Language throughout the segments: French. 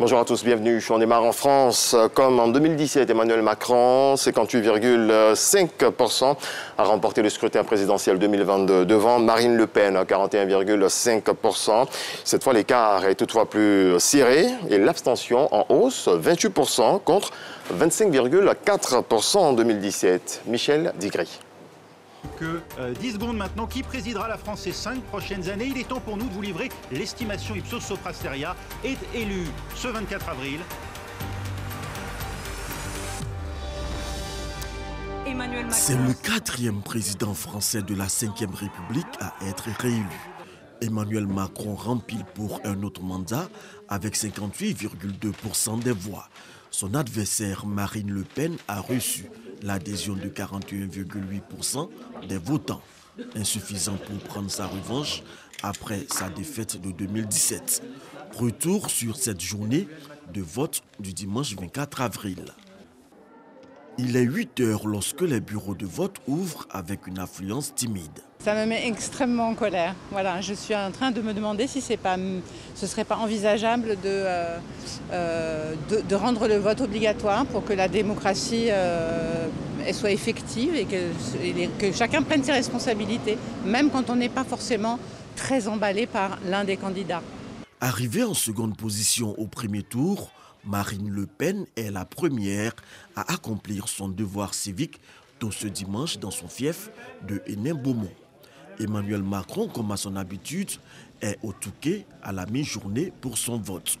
Bonjour à tous, bienvenue. On démarre en France. Comme en 2017, Emmanuel Macron, 58,5%, a remporté le scrutin présidentiel 2022 devant Marine Le Pen, 41,5%. Cette fois, l'écart est toutefois plus serré et l'abstention en hausse, 28% contre 25,4% en 2017. Michel Digri. 10 secondes maintenant, qui présidera la France ces 5 prochaines années? Il est temps pour nous de vous livrer l'estimation Ipsos Sopra Steria, est élu ce 24 avril. C'est le 4e président français de la 5e République à être réélu. Emmanuel Macron rempile pour un autre mandat avec 58,2% des voix. Son adversaire Marine Le Pen a reçu l'adhésion de 41,8% des votants, insuffisant pour prendre sa revanche après sa défaite de 2017. Retour sur cette journée de vote du dimanche 24 avril. Il est 8 heures lorsque les bureaux de vote ouvrent avec une affluence timide. Ça me met extrêmement en colère. Voilà, je suis en train de me demander si ce ne serait pas envisageable de rendre le vote obligatoire pour que la démocratie soit effective et que chacun prenne ses responsabilités, même quand on n'est pas forcément très emballé par l'un des candidats. Arrivée en seconde position au premier tour, Marine Le Pen est la première à accomplir son devoir civique tôt ce dimanche dans son fief de Hénin-Beaumont. Emmanuel Macron, comme à son habitude, est au Touquet à la mi-journée pour son vote.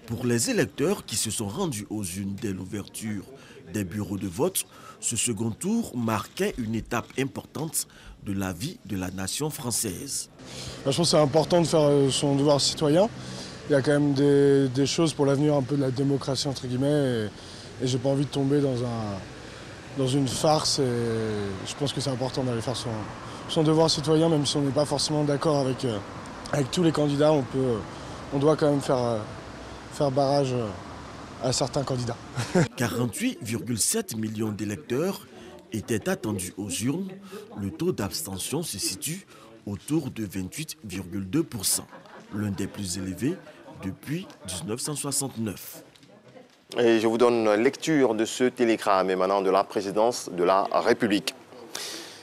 Pour les électeurs qui se sont rendus aux urnes dès l'ouverture des bureaux de vote, ce second tour marquait une étape importante de la vie de la nation française. Je pense que c'est important de faire son devoir citoyen. Il y a quand même des choses pour l'avenir un peu de la démocratie entre guillemets et j'ai pas envie de tomber dans une farce et je pense que c'est important d'aller faire son devoir citoyen même si on n'est pas forcément d'accord avec tous les candidats, on doit quand même faire barrage à certains candidats. 48,7 millions d'électeurs étaient attendus aux urnes. Le taux d'abstention se situe autour de 28,2%, l'un des plus élevés depuis 1969. Et je vous donne lecture de ce télégramme émanant de la présidence de la République.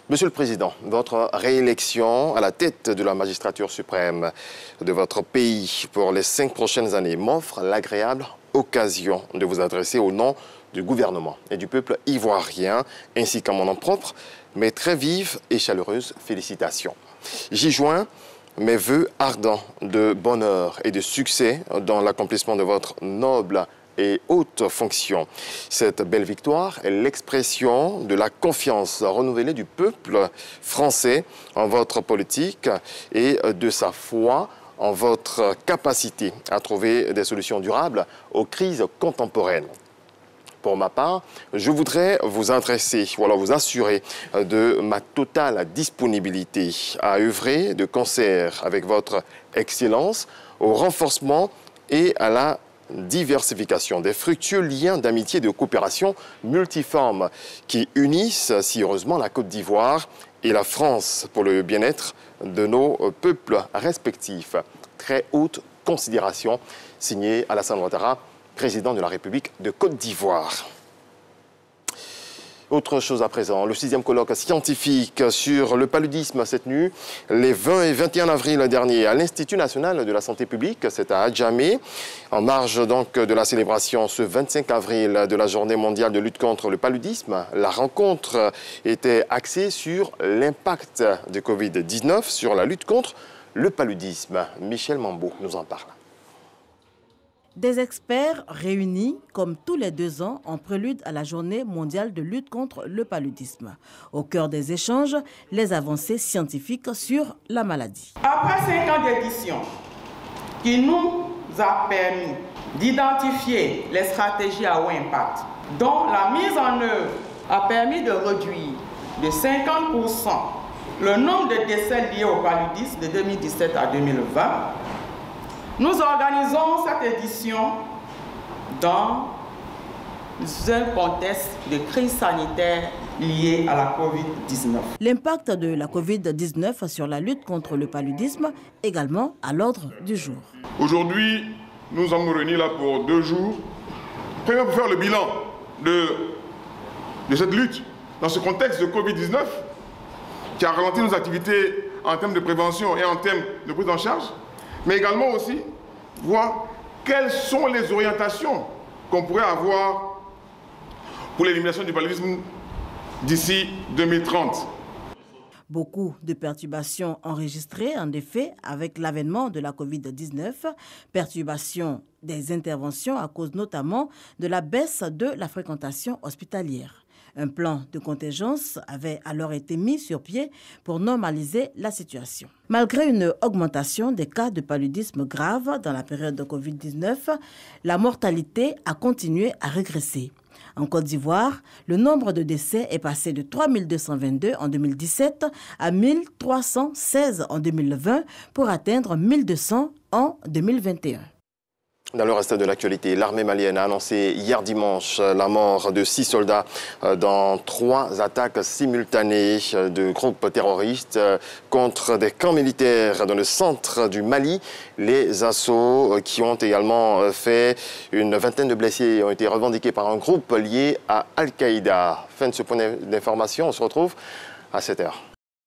Monsieur le Président, votre réélection à la tête de la magistrature suprême de votre pays pour les 5 prochaines années m'offre l'agréable occasion de vous adresser au nom du gouvernement et du peuple ivoirien, ainsi qu'à mon nom propre, mes très vives et chaleureuses félicitations. J'y joins mes vœux ardents de bonheur et de succès dans l'accomplissement de votre noble et haute fonction. Cette belle victoire est l'expression de la confiance renouvelée du peuple français en votre politique et de sa foi en votre capacité à trouver des solutions durables aux crises contemporaines. Pour ma part, je voudrais vous vous assurer de ma totale disponibilité à œuvrer de concert avec votre Excellence au renforcement et à la diversification des fructueux liens d'amitié et de coopération multiformes qui unissent si heureusement la Côte d'Ivoire et la France pour le bien-être de nos peuples respectifs. Très haute considération, signé Alassane Ouattara, président de la République de Côte d'Ivoire. Autre chose à présent, le 6e colloque scientifique sur le paludisme s'est tenu les 20 et 21 avril dernier à l'Institut national de la santé publique, c'est à Adjamé, en marge donc de la célébration ce 25 avril de la journée mondiale de lutte contre le paludisme. La rencontre était axée sur l'impact de Covid-19 sur la lutte contre le paludisme. Michel Mambo nous en parle. Des experts réunis comme tous les 2 ans en prélude à la journée mondiale de lutte contre le paludisme. Au cœur des échanges, les avancées scientifiques sur la maladie. Après 5 ans d'édition qui nous a permis d'identifier les stratégies à haut impact, dont la mise en œuvre a permis de réduire de 50% le nombre de décès liés au paludisme de 2017 à 2020, nous organisons cette édition dans un contexte de crise sanitaire liée à la Covid-19. L'impact de la Covid-19 sur la lutte contre le paludisme également à l'ordre du jour. Aujourd'hui, nous allons nous réunir là pour 2 jours. Premièrement, pour faire le bilan de cette lutte dans ce contexte de Covid-19 qui a ralenti nos activités en termes de prévention et en termes de prise en charge, mais également aussi voir quelles sont les orientations qu'on pourrait avoir pour l'élimination du paludisme d'ici 2030. Beaucoup de perturbations enregistrées, en effet, avec l'avènement de la Covid-19, perturbations des interventions à cause notamment de la baisse de la fréquentation hospitalière. Un plan de contingence avait alors été mis sur pied pour normaliser la situation. Malgré une augmentation des cas de paludisme grave dans la période de Covid-19, la mortalité a continué à régresser. En Côte d'Ivoire, le nombre de décès est passé de 3222 en 2017 à 1316 en 2020 pour atteindre 1200 en 2021. Dans le reste de l'actualité, l'armée malienne a annoncé hier dimanche la mort de 6 soldats dans 3 attaques simultanées de groupes terroristes contre des camps militaires dans le centre du Mali. Les assauts qui ont également fait une vingtaine de blessés ont été revendiqués par un groupe lié à Al-Qaïda. Fin de ce point d'information, on se retrouve à 7h.